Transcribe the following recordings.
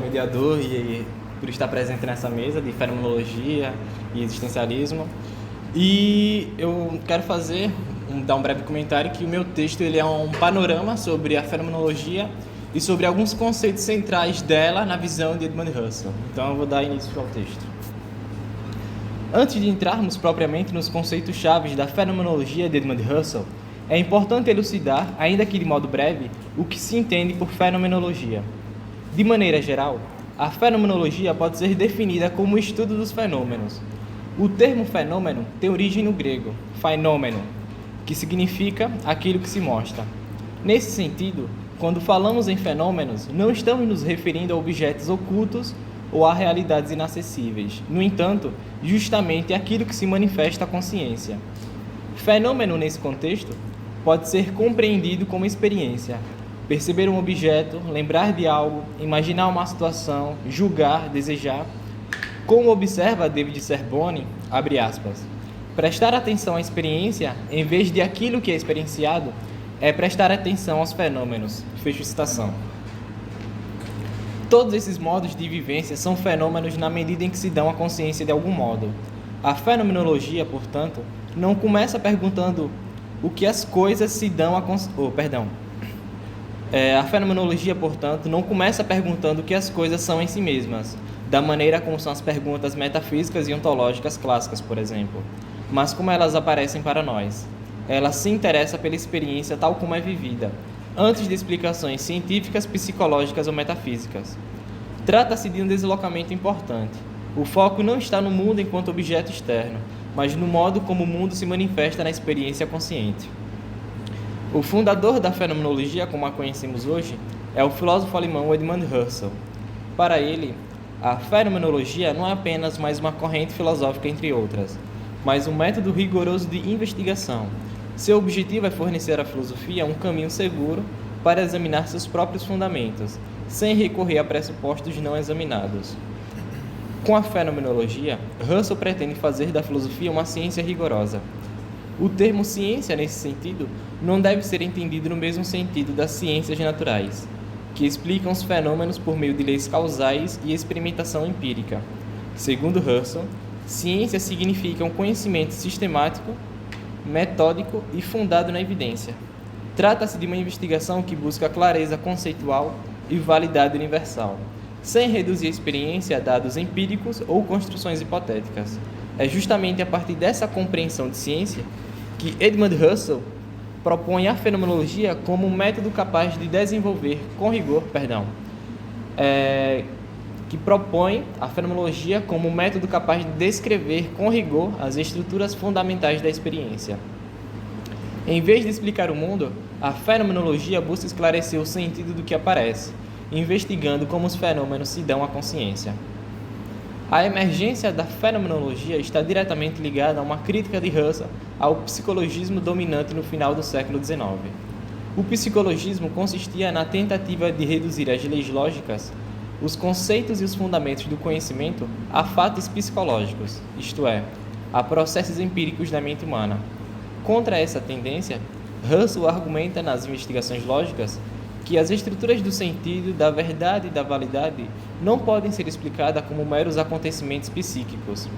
Mediador e por estar presente nessa mesa de fenomenologia e existencialismo. E eu quero dar um breve comentário que o meu texto ele é um panorama sobre a fenomenologia e sobre alguns conceitos centrais dela na visão de Edmund Husserl. Então eu vou dar início ao texto. Antes de entrarmos propriamente nos conceitos chaves da fenomenologia de Edmund Husserl, é importante elucidar, ainda que de modo breve, o que se entende por fenomenologia. De maneira geral, a fenomenologia pode ser definida como o estudo dos fenômenos. O termo fenômeno tem origem no grego, phainomeno, que significa aquilo que se mostra. Nesse sentido, quando falamos em fenômenos, não estamos nos referindo a objetos ocultos ou a realidades inacessíveis. No entanto, justamente aquilo que se manifesta à consciência. Fenômeno, nesse contexto, pode ser compreendido como experiência. Perceber um objeto, lembrar de algo, imaginar uma situação, julgar, desejar. Como observa David Serboni, abre aspas, prestar atenção à experiência, em vez de aquilo que é experienciado, é prestar atenção aos fenômenos. Fecho citação. Todos esses modos de vivência são fenômenos na medida em que se dão à consciência de algum modo. A fenomenologia, portanto, não começa perguntando o que as coisas se dão à consciência. A fenomenologia, portanto, não começa perguntando o que as coisas são em si mesmas, da maneira como são as perguntas metafísicas e ontológicas clássicas, por exemplo, mas como elas aparecem para nós. Ela se interessa pela experiência tal como é vivida, antes de explicações científicas, psicológicas ou metafísicas. Trata-se de um deslocamento importante. O foco não está no mundo enquanto objeto externo, mas no modo como o mundo se manifesta na experiência consciente. O fundador da fenomenologia, como a conhecemos hoje, é o filósofo alemão Edmund Husserl. Para ele, a fenomenologia não é apenas mais uma corrente filosófica entre outras, mas um método rigoroso de investigação. Seu objetivo é fornecer à filosofia um caminho seguro para examinar seus próprios fundamentos, sem recorrer a pressupostos não examinados. Com a fenomenologia, Husserl pretende fazer da filosofia uma ciência rigorosa. O termo ciência, nesse sentido, não deve ser entendido no mesmo sentido das ciências naturais, que explicam os fenômenos por meio de leis causais e experimentação empírica. Segundo Husserl, ciência significa um conhecimento sistemático, metódico e fundado na evidência. Trata-se de uma investigação que busca clareza conceitual e validade universal, sem reduzir a experiência a dados empíricos ou construções hipotéticas. É justamente a partir dessa compreensão de ciência que Edmund Husserl propõe a fenomenologia como um método capaz de desenvolver com rigor, que propõe a fenomenologia como um método capaz de descrever com rigor as estruturas fundamentais da experiência. Em vez de explicar o mundo, a fenomenologia busca esclarecer o sentido do que aparece, investigando como os fenômenos se dão à consciência. A emergência da fenomenologia está diretamente ligada a uma crítica de Husserl ao psicologismo dominante no final do século XIX. O psicologismo consistia na tentativa de reduzir as leis lógicas, os conceitos e os fundamentos do conhecimento a fatos psicológicos, isto é, a processos empíricos da mente humana. Contra essa tendência, Husserl argumenta nas investigações lógicas que as estruturas do sentido, da verdade e da validade não podem ser explicadas como meros acontecimentos psíquicos.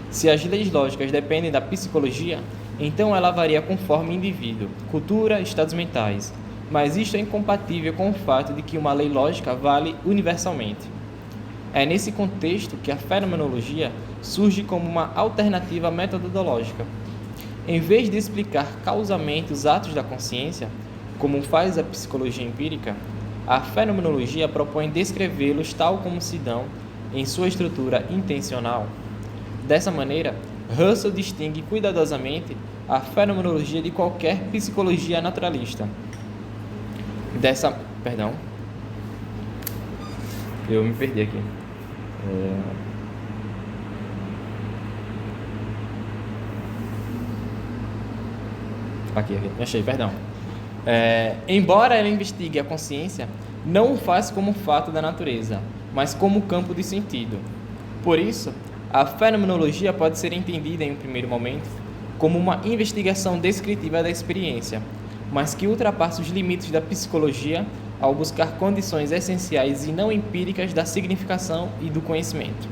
Se as leis lógicas dependem da psicologia, então ela varia conforme indivíduo, cultura, estados mentais, mas isto é incompatível com o fato de que uma lei lógica vale universalmente. É nesse contexto que a fenomenologia surge como uma alternativa metodológica. Em vez de explicar causalmente os atos da consciência, como faz a psicologia empírica, a fenomenologia propõe descrevê-los tal como se dão em sua estrutura intencional. Dessa maneira, Husserl distingue cuidadosamente a fenomenologia de qualquer psicologia naturalista. Eu me perdi aqui. Aqui, achei, perdão. Embora ela investigue a consciência, não o faz como fato da natureza, mas como campo de sentido. Por isso, a fenomenologia pode ser entendida em um primeiro momento como uma investigação descritiva da experiência, mas que ultrapassa os limites da psicologia ao buscar condições essenciais e não empíricas da significação e do conhecimento.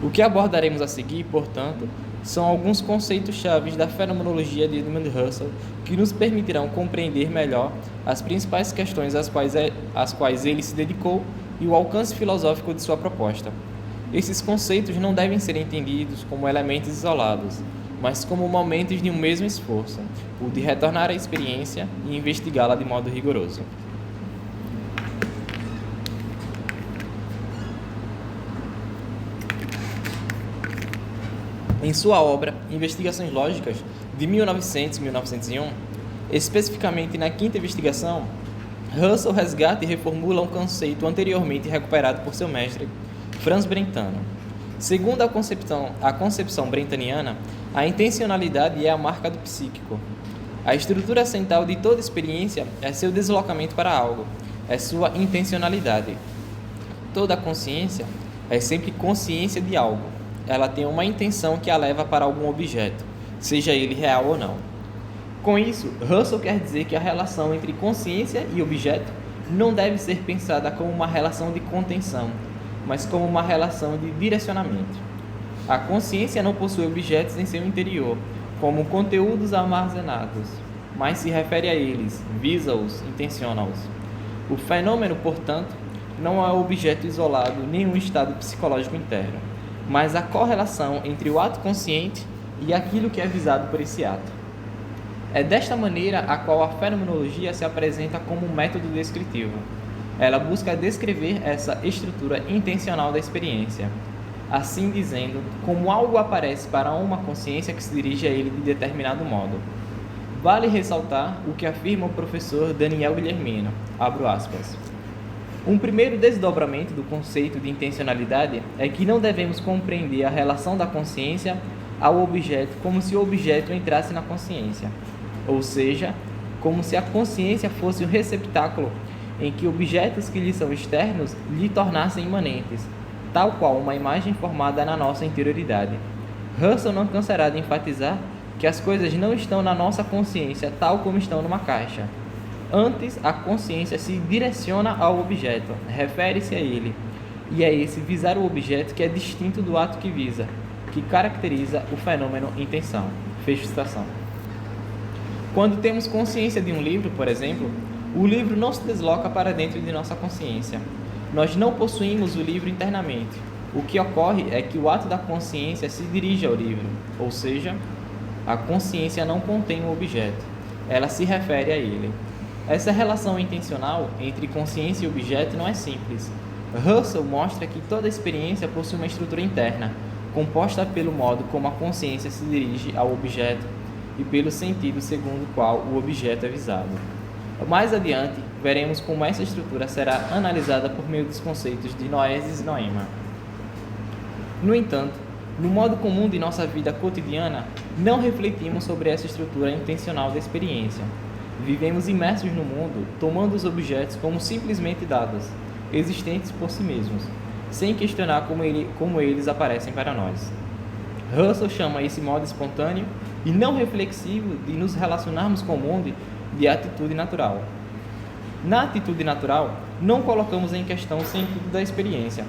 O que abordaremos a seguir, portanto, são alguns conceitos chaves da fenomenologia de Edmund Husserl que nos permitirão compreender melhor as principais questões às quais ele se dedicou e o alcance filosófico de sua proposta. Esses conceitos não devem ser entendidos como elementos isolados, mas como momentos de um mesmo esforço, o de retornar à experiência e investigá-la de modo rigoroso. Em sua obra Investigações Lógicas, de 1900 e 1901, especificamente na quinta investigação, Husserl resgata e reformula um conceito anteriormente recuperado por seu mestre, Franz Brentano. Segundo a concepção brentaniana, a intencionalidade é a marca do psíquico. A estrutura central de toda experiência é seu deslocamento para algo, é sua intencionalidade. Toda consciência é sempre consciência de algo. Ela tem uma intenção que a leva para algum objeto, seja ele real ou não. Com isso, Husserl quer dizer que a relação entre consciência e objeto não deve ser pensada como uma relação de contenção, mas como uma relação de direcionamento. A consciência não possui objetos em seu interior, como conteúdos armazenados, mas se refere a eles, visa-os, intenciona-os. O fenômeno, portanto, não é um objeto isolado nem um estado psicológico interno, mas a correlação entre o ato consciente e aquilo que é visado por esse ato. É desta maneira a qual a fenomenologia se apresenta como um método descritivo. Ela busca descrever essa estrutura intencional da experiência, assim dizendo, como algo aparece para uma consciência que se dirige a ele de determinado modo. Vale ressaltar o que afirma o professor Daniel Guilhermino, abro aspas. Um primeiro desdobramento do conceito de intencionalidade é que não devemos compreender a relação da consciência ao objeto como se o objeto entrasse na consciência, ou seja, como se a consciência fosse o receptáculo em que objetos que lhe são externos lhe tornassem imanentes, tal qual uma imagem formada na nossa interioridade. Husserl não cansará de enfatizar que as coisas não estão na nossa consciência tal como estão numa caixa. Antes, a consciência se direciona ao objeto, refere-se a ele, e é esse visar o objeto que é distinto do ato que visa, que caracteriza o fenômeno intenção. Fecho citação. Quando temos consciência de um livro, por exemplo, o livro não se desloca para dentro de nossa consciência. Nós não possuímos o livro internamente. O que ocorre é que o ato da consciência se dirige ao livro, ou seja, a consciência não contém o objeto, ela se refere a ele. Essa relação intencional entre consciência e objeto não é simples. Husserl mostra que toda experiência possui uma estrutura interna, composta pelo modo como a consciência se dirige ao objeto e pelo sentido segundo o qual o objeto é visado. Mais adiante, veremos como essa estrutura será analisada por meio dos conceitos de noesis e noema. No entanto, no modo comum de nossa vida cotidiana, não refletimos sobre essa estrutura intencional da experiência. Vivemos imersos no mundo, tomando os objetos como simplesmente dados, existentes por si mesmos, sem questionar como eles aparecem para nós. Husserl chama esse modo espontâneo e não reflexivo de nos relacionarmos com o mundo de atitude natural. Na atitude natural, não colocamos em questão o sentido da experiência,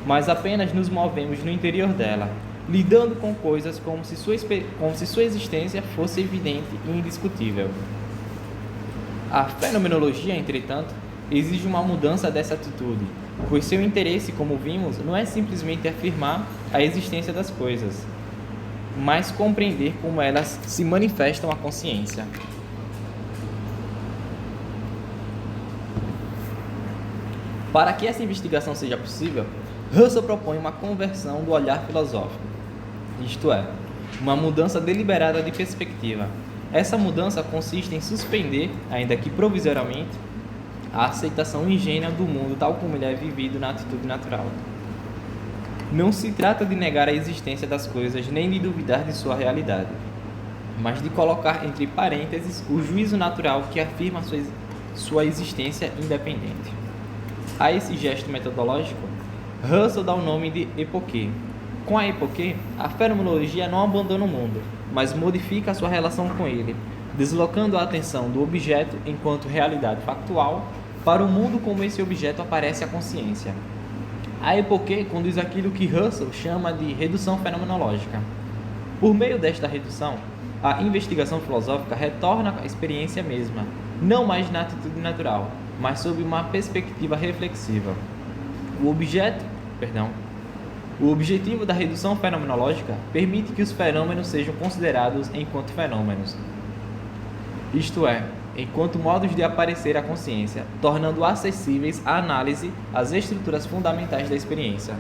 mas apenas nos movemos no interior dela, lidando com coisas como se sua existência fosse evidente e indiscutível. A fenomenologia, entretanto, exige uma mudança dessa atitude, pois seu interesse, como vimos, não é simplesmente afirmar a existência das coisas, mas compreender como elas se manifestam à consciência. Para que essa investigação seja possível, Husserl propõe uma conversão do olhar filosófico, isto é, uma mudança deliberada de perspectiva. Essa mudança consiste em suspender, ainda que provisoriamente, a aceitação ingênua do mundo tal como ele é vivido na atitude natural. Não se trata de negar a existência das coisas nem de duvidar de sua realidade, mas de colocar entre parênteses o juízo natural que afirma sua existência independente. A esse gesto metodológico, Husserl dá o nome de epoquê. Com a epoquê, a fenomenologia não abandona o mundo, mas modifica a sua relação com ele, deslocando a atenção do objeto enquanto realidade factual para o mundo como esse objeto aparece a consciência. A Epoché conduz aquilo que Russell chama de redução fenomenológica. Por meio desta redução, a investigação filosófica retorna à experiência mesma, não mais na atitude natural, mas sob uma perspectiva reflexiva. O objetivo da redução fenomenológica permite que os fenômenos sejam considerados enquanto fenômenos, isto é, enquanto modos de aparecer à consciência, tornando acessíveis à análise as estruturas fundamentais da experiência.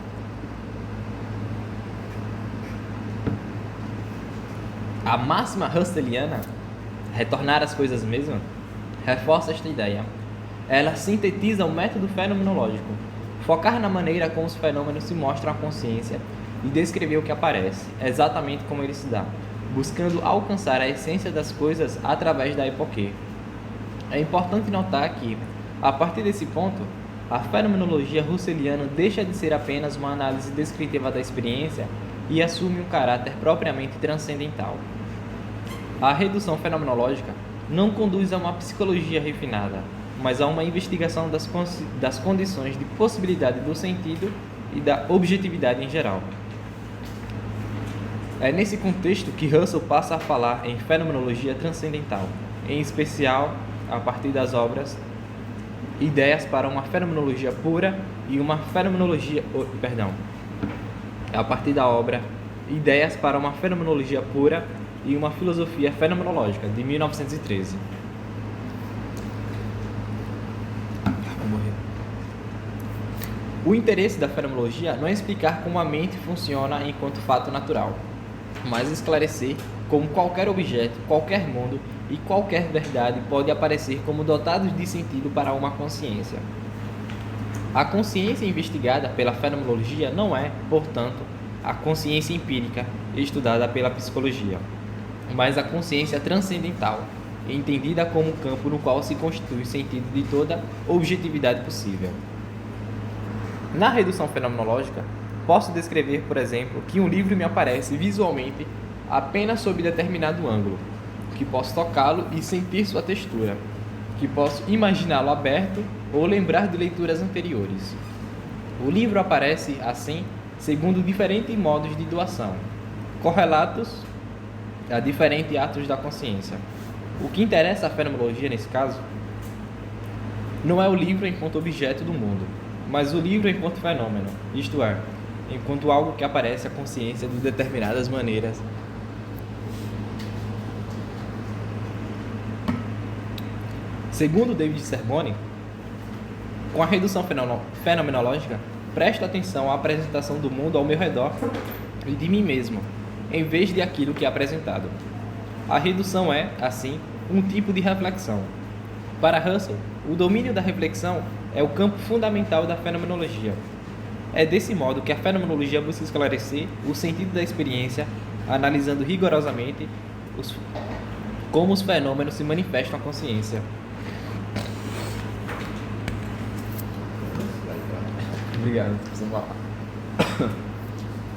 A máxima russelliana, retornar às coisas mesmas, reforça esta ideia. Ela sintetiza o método fenomenológico, focar na maneira como os fenômenos se mostram à consciência e descrever o que aparece, exatamente como ele se dá, buscando alcançar a essência das coisas através da Epoché. É importante notar que, a partir desse ponto, a fenomenologia russelliana deixa de ser apenas uma análise descritiva da experiência e assume um caráter propriamente transcendental. A redução fenomenológica não conduz a uma psicologia refinada, mas a uma investigação das condições de possibilidade do sentido e da objetividade em geral. É nesse contexto que Russell passa a falar em fenomenologia transcendental, em especial a partir das obras Ideias para uma Fenomenologia Pura e uma Fenomenologia... a partir da obra Ideias para uma Fenomenologia Pura e uma Filosofia Fenomenológica, de 1913. O interesse da fenomenologia não é explicar como a mente funciona enquanto fato natural, mas esclarecer como qualquer objeto, qualquer mundo e qualquer verdade pode aparecer como dotados de sentido para uma consciência. A consciência investigada pela fenomenologia não é, portanto, a consciência empírica estudada pela psicologia, mas a consciência transcendental, entendida como um campo no qual se constitui o sentido de toda objetividade possível. Na redução fenomenológica, posso descrever, por exemplo, que um livro me aparece visualmente apenas sob determinado ângulo, que posso tocá-lo e sentir sua textura, que posso imaginá-lo aberto ou lembrar de leituras anteriores. O livro aparece, assim, segundo diferentes modos de doação, correlatos a diferentes atos da consciência. O que interessa à fenomenologia nesse caso não é o livro enquanto objeto do mundo, mas o livro enquanto fenômeno, isto é, enquanto algo que aparece à consciência de determinadas maneiras. Segundo David Serboni, com a redução fenomenológica, presto atenção à apresentação do mundo ao meu redor e de mim mesmo, em vez de aquilo que é apresentado. A redução é, assim, um tipo de reflexão. Para Russell, o domínio da reflexão é o campo fundamental da fenomenologia. É desse modo que a fenomenologia busca esclarecer o sentido da experiência, analisando rigorosamente como os fenômenos se manifestam à consciência. Obrigado.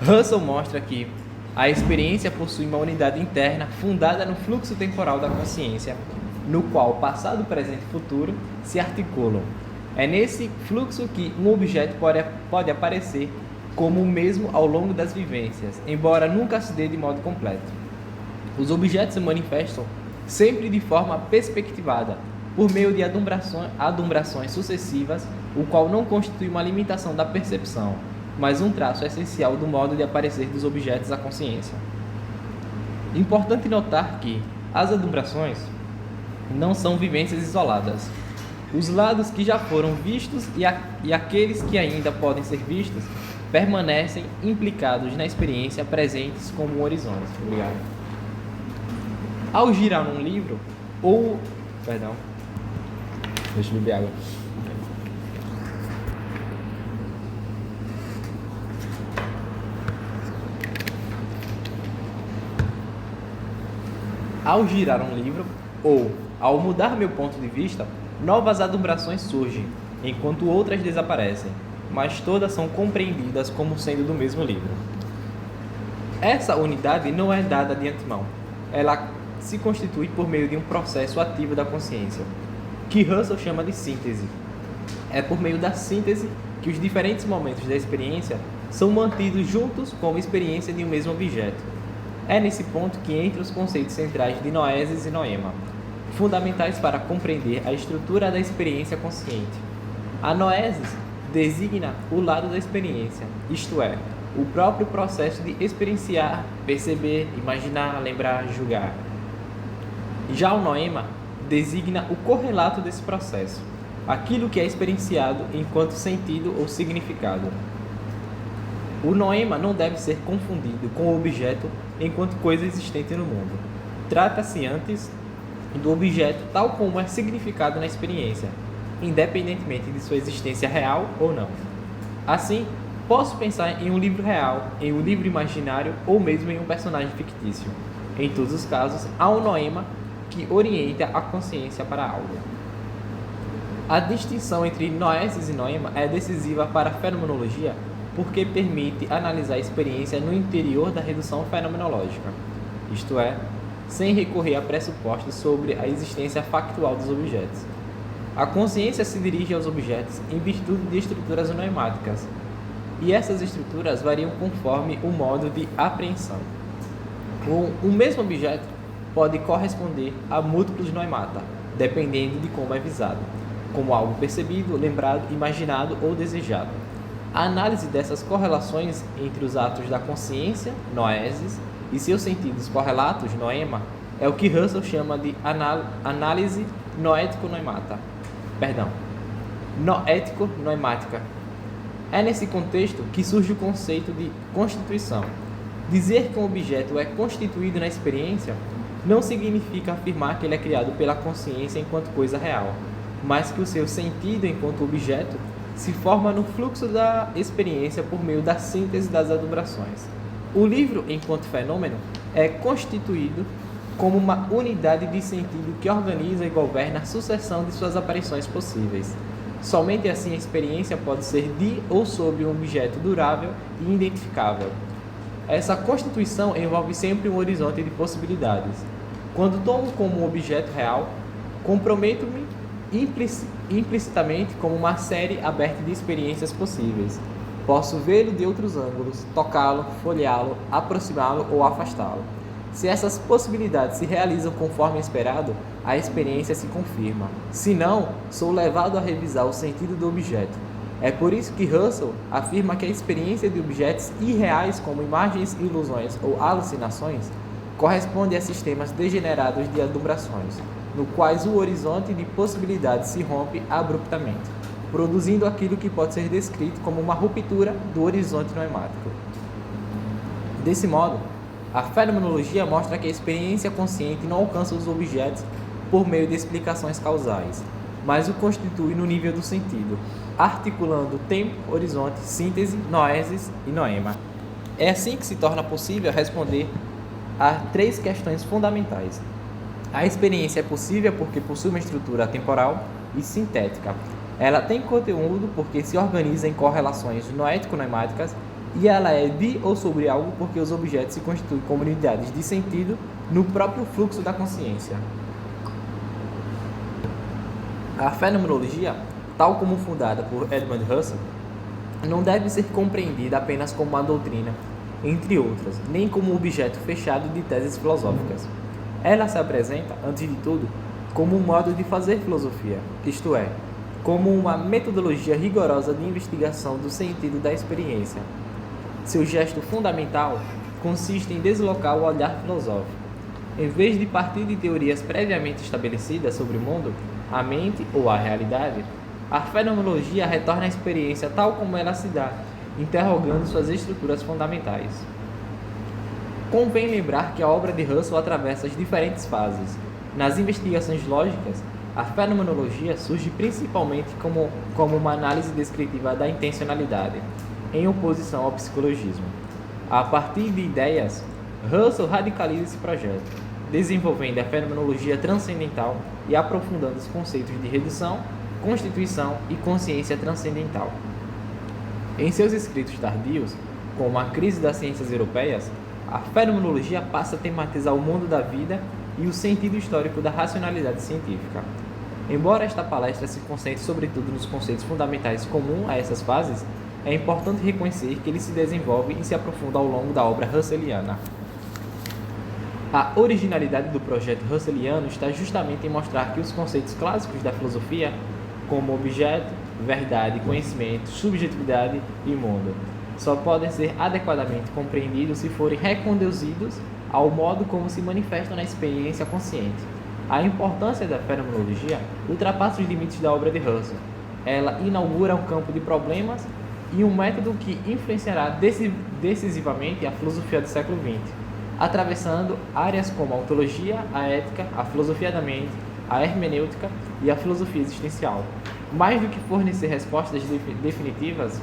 Russell mostra que a experiência possui uma unidade interna fundada no fluxo temporal da consciência, no qual passado, presente e futuro se articulam. É nesse fluxo que um objeto pode aparecer como o mesmo ao longo das vivências, embora nunca se dê de modo completo. Os objetos se manifestam sempre de forma perspectivada, por meio de adumbrações sucessivas, o qual não constitui uma limitação da percepção, mas um traço essencial do modo de aparecer dos objetos à consciência. Importante notar que as adumbrações não são vivências isoladas. Os lados que já foram vistos e aqueles que ainda podem ser vistos permanecem implicados na experiência, presentes como um horizonte. Obrigado. Ao girar um livro ou... Deixa eu beber água. Ao girar um livro ou ao mudar meu ponto de vista, novas adumbrações surgem, enquanto outras desaparecem, mas todas são compreendidas como sendo do mesmo livro. Essa unidade não é dada de antemão. Ela se constitui por meio de um processo ativo da consciência, que Russell chama de síntese. É por meio da síntese que os diferentes momentos da experiência são mantidos juntos como experiência de um mesmo objeto. É nesse ponto que entram os conceitos centrais de noesis e noema, fundamentais para compreender a estrutura da experiência consciente. A noesis designa o lado da experiência, isto é, o próprio processo de experienciar, perceber, imaginar, lembrar, julgar. Já o noema designa o correlato desse processo, aquilo que é experienciado enquanto sentido ou significado. O noema não deve ser confundido com o objeto enquanto coisa existente no mundo. Trata-se antes do objeto tal como é significado na experiência, independentemente de sua existência real ou não. Assim, posso pensar em um livro real, em um livro imaginário ou mesmo em um personagem fictício. Em todos os casos, há um noema que orienta a consciência para algo. A distinção entre noesis e noema é decisiva para a fenomenologia porque permite analisar a experiência no interior da redução fenomenológica, isto é, sem recorrer a pressupostos sobre a existência factual dos objetos. A consciência se dirige aos objetos em virtude de estruturas noemáticas, e essas estruturas variam conforme o modo de apreensão. O mesmo objeto pode corresponder a múltiplos noemata, dependendo de como é visado, como algo percebido, lembrado, imaginado ou desejado. A análise dessas correlações entre os atos da consciência, noesis, e seus sentidos correlatos, noema, é o que Russell chama de análise noético-noemática. É nesse contexto que surge o conceito de constituição. Dizer que um objeto é constituído na experiência não significa afirmar que ele é criado pela consciência enquanto coisa real, mas que o seu sentido enquanto objeto se forma no fluxo da experiência por meio da síntese das adubrações. O livro, enquanto fenômeno, é constituído como uma unidade de sentido que organiza e governa a sucessão de suas aparições possíveis. Somente assim a experiência pode ser de ou sobre um objeto durável e identificável. Essa constituição envolve sempre um horizonte de possibilidades. Quando tomo como um objeto real, comprometo-me implicitamente como uma série aberta de experiências possíveis. Posso vê-lo de outros ângulos, tocá-lo, folheá-lo, aproximá-lo ou afastá-lo. Se essas possibilidades se realizam conforme esperado, a experiência se confirma. Se não, sou levado a revisar o sentido do objeto. É por isso que Russell afirma que a experiência de objetos irreais como imagens, ilusões ou alucinações corresponde a sistemas degenerados de adubrações, no quais o horizonte de possibilidades se rompe abruptamente, produzindo aquilo que pode ser descrito como uma ruptura do horizonte noemático. Desse modo, a fenomenologia mostra que a experiência consciente não alcança os objetos por meio de explicações causais, mas o constitui no nível do sentido, articulando tempo, horizonte, síntese, noesis e noema. É assim que se torna possível responder a três questões fundamentais. A experiência é possível porque possui uma estrutura temporal e sintética. Ela tem conteúdo porque se organiza em correlações noético-noemáticas e ela é de ou sobre algo porque os objetos se constituem como unidades de sentido no próprio fluxo da consciência. A fenomenologia, tal como fundada por Edmund Husserl, não deve ser compreendida apenas como uma doutrina, entre outras, nem como um objeto fechado de teses filosóficas. Ela se apresenta, antes de tudo, como um modo de fazer filosofia, isto é, como uma metodologia rigorosa de investigação do sentido da experiência. Seu gesto fundamental consiste em deslocar o olhar filosófico. Em vez de partir de teorias previamente estabelecidas sobre o mundo, a mente ou a realidade, a fenomenologia retorna à experiência tal como ela se dá, interrogando suas estruturas fundamentais. Convém lembrar que a obra de Russell atravessa as diferentes fases. Nas investigações lógicas, a fenomenologia surge principalmente como uma análise descritiva da intencionalidade, em oposição ao psicologismo. A partir de ideias, Russell radicaliza esse projeto, desenvolvendo a fenomenologia transcendental e aprofundando os conceitos de redução, constituição e consciência transcendental. Em seus escritos tardios, como A Crise das Ciências Europeias, a fenomenologia passa a tematizar o mundo da vida e o sentido histórico da racionalidade científica. Embora esta palestra se concentre sobretudo nos conceitos fundamentais comuns a essas fases, é importante reconhecer que ele se desenvolve e se aprofunda ao longo da obra russeliana. A originalidade do projeto russeliano está justamente em mostrar que os conceitos clássicos da filosofia, como objeto, verdade, conhecimento, subjetividade e mundo, só podem ser adequadamente compreendidos se forem reconduzidos ao modo como se manifestam na experiência consciente. A importância da fenomenologia ultrapassa os limites da obra de Russell. Ela inaugura um campo de problemas e um método que influenciará decisivamente a filosofia do século XX, atravessando áreas como a ontologia, a ética, a filosofia da mente, a hermenêutica e a filosofia existencial. Mais do que fornecer respostas definitivas,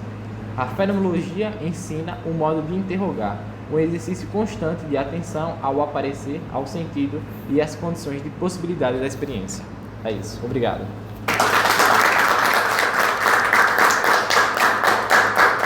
a fenomenologia ensina um modo de interrogar, um exercício constante de atenção ao aparecer, ao sentido e às condições de possibilidade da experiência. É isso. Obrigado.